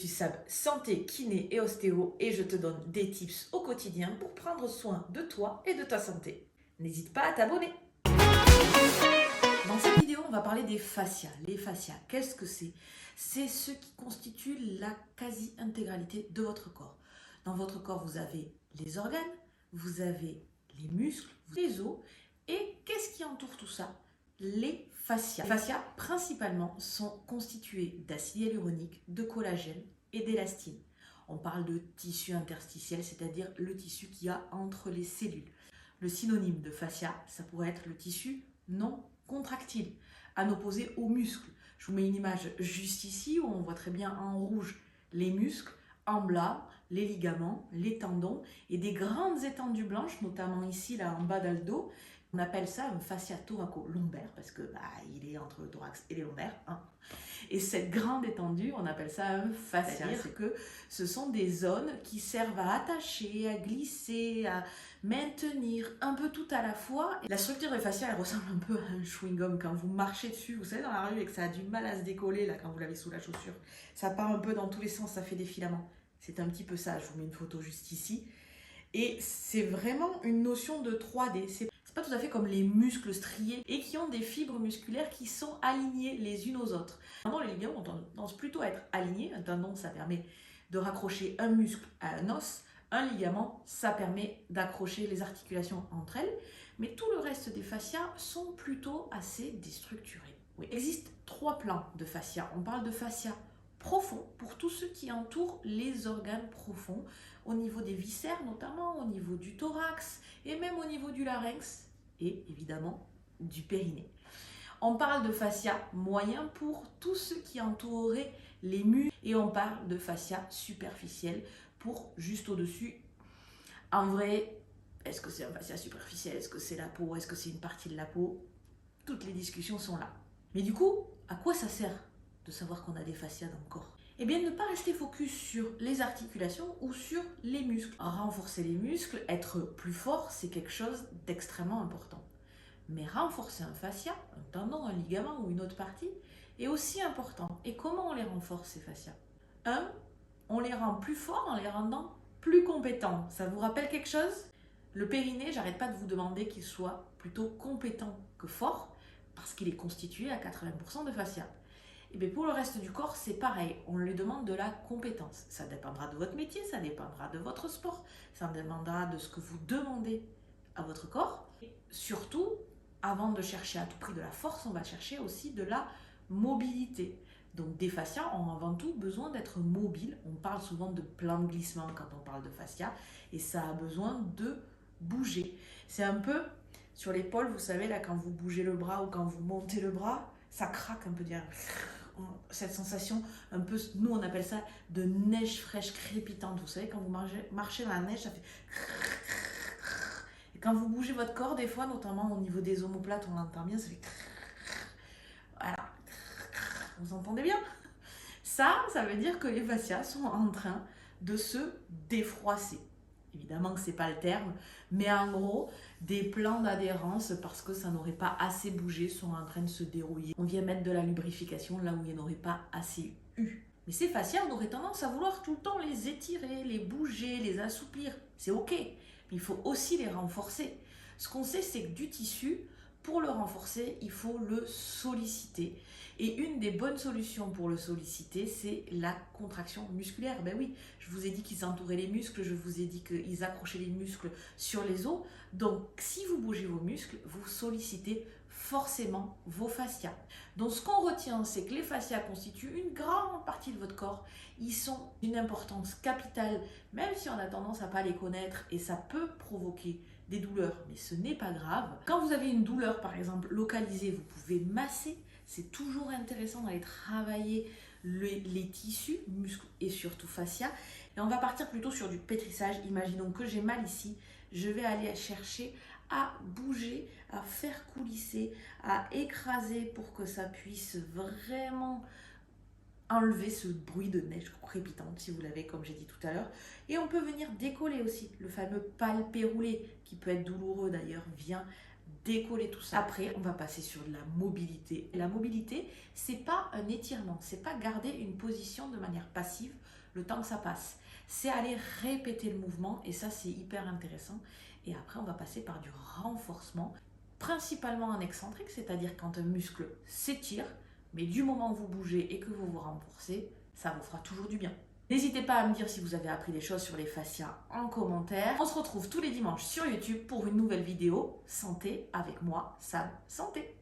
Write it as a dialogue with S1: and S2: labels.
S1: Je suis Sab, santé, kiné et ostéo et je te donne des tips au quotidien pour prendre soin de toi et de ta santé. N'hésite pas à t'abonner. Dans cette vidéo, on va parler des fascias. Les fascias, qu'est-ce que c'est? C'est ce qui constitue la quasi-intégralité de votre corps. Dans votre corps, vous avez les organes, vous avez les muscles, les os et qu'est-ce qui entoure tout ça? Les fascias. Les fascias, principalement, sont constitués d'acide hyaluronique, de collagène et d'élastine. On parle de tissu interstitiel, c'est-à-dire le tissu qu'il y a entre les cellules. Le synonyme de fascia, ça pourrait être le tissu non contractile, à l'opposé aux muscles. Je vous mets une image juste ici où on voit très bien en rouge les muscles, en blanc les ligaments, les tendons et des grandes étendues blanches, notamment ici là en bas dans le dos. On appelle ça un fascia thoraco-lombaire parce que il est entre le thorax et les lombaires. Hein. Et cette grande étendue, on appelle ça un fascia. C'est que ce sont des zones qui servent à attacher, à glisser, à maintenir un peu tout à la fois. La structure des fascias, elle ressemble un peu à un chewing-gum. Quand vous marchez dessus, vous savez, dans la rue et que ça a du mal à se décoller là quand vous l'avez sous la chaussure. Ça part un peu dans tous les sens, ça fait des filaments. C'est un petit peu ça, je vous mets une photo juste ici. Et c'est vraiment une notion de 3D. C'est pas tout à fait comme les muscles striés et qui ont des fibres musculaires qui sont alignées les unes aux autres. Pendant les ligaments, on tendance plutôt à être alignés. Un tendon, ça permet de raccrocher un muscle à un os. Un ligament, ça permet d'accrocher les articulations entre elles. Mais tout le reste des fascias sont plutôt assez déstructurés. Oui. Il existe 3 plans de fascia. On parle de fascia profond pour tous ceux qui entourent les organes profonds, au niveau des viscères notamment, au niveau du thorax et même au niveau du larynx et évidemment du périnée. On parle de fascia moyen pour tous ceux qui entoureraient les muscles et on parle de fascia superficiel pour juste au-dessus. En vrai, est-ce que c'est un fascia superficiel? Est-ce que c'est la peau? Est-ce que c'est une partie de la peau? Toutes les discussions sont là. Mais du coup, à quoi ça sert de savoir qu'on a des fascias dans le corps? Eh bien, ne pas rester focus sur les articulations ou sur les muscles. Renforcer les muscles, être plus fort, c'est quelque chose d'extrêmement important. Mais renforcer un fascia, un tendon, un ligament ou une autre partie, est aussi important. Et comment on les renforce, ces fascias? On les rend plus forts en les rendant plus compétents. Ça vous rappelle quelque chose? Le périnée, j'arrête pas de vous demander qu'il soit plutôt compétent que fort, parce qu'il est constitué à 80% de fascia. Et bien pour le reste du corps, c'est pareil, on lui demande de la compétence. Ça dépendra de votre métier, ça dépendra de votre sport, ça dépendra de ce que vous demandez à votre corps. Et surtout, avant de chercher à tout prix de la force, on va chercher aussi de la mobilité. Donc des fascias ont avant tout besoin d'être mobiles. On parle souvent de plan de glissement quand on parle de fascia et ça a besoin de bouger. C'est un peu sur l'épaule, vous savez, là quand vous bougez le bras ou quand vous montez le bras, ça craque un peu derrière. Cette sensation un peu, nous on appelle ça de neige fraîche crépitante. Vous savez, quand vous marchez dans la neige, ça fait... Et quand vous bougez votre corps, des fois, notamment au niveau des omoplates, on l'entend bien, ça fait... Voilà. Vous entendez bien? Ça veut dire que les fascias sont en train de se défroisser. Évidemment que ce n'est pas le terme, mais en gros, des plans d'adhérence, parce que ça n'aurait pas assez bougé, sont en train de se dérouiller. On vient mettre de la lubrification là où il n'y en aurait pas assez eu. Mais ces fascias, on aurait tendance à vouloir tout le temps les étirer, les bouger, les assouplir. C'est ok, mais il faut aussi les renforcer. Ce qu'on sait, c'est que du tissu, pour le renforcer, il faut le solliciter. Et une des bonnes solutions pour le solliciter, c'est la contraction musculaire. Ben oui, je vous ai dit qu'ils entouraient les muscles, je vous ai dit qu'ils accrochaient les muscles sur les os. Donc, si vous bougez vos muscles, vous sollicitez forcément vos fascias. Donc, ce qu'on retient, c'est que les fascias constituent une grande partie de votre corps. Ils sont d'une importance capitale, même si on a tendance à ne pas les connaître et ça peut provoquer des douleurs, mais ce n'est pas grave. Quand vous avez une douleur, par exemple, localisée, vous pouvez masser. C'est toujours intéressant d'aller travailler les tissus, muscles et surtout fascia. Et on va partir plutôt sur du pétrissage. Imaginons que j'ai mal ici. Je vais aller chercher à bouger, à faire coulisser, à écraser pour que ça puisse vraiment enlever ce bruit de neige crépitante, si vous l'avez, comme j'ai dit tout à l'heure. Et on peut venir décoller aussi. Le fameux palpé roulé, qui peut être douloureux d'ailleurs, vient décoller tout ça. Après, on va passer sur de la mobilité. La mobilité, c'est pas un étirement, c'est pas garder une position de manière passive le temps que ça passe. C'est aller répéter le mouvement et ça, c'est hyper intéressant. Et après, on va passer par du renforcement, principalement en excentrique, c'est-à-dire quand un muscle s'étire, mais du moment où vous bougez et que vous vous renforcez, ça vous fera toujours du bien. N'hésitez pas à me dire si vous avez appris des choses sur les fascias en commentaire. On se retrouve tous les dimanches sur YouTube pour une nouvelle vidéo santé avec moi, Sam Santé.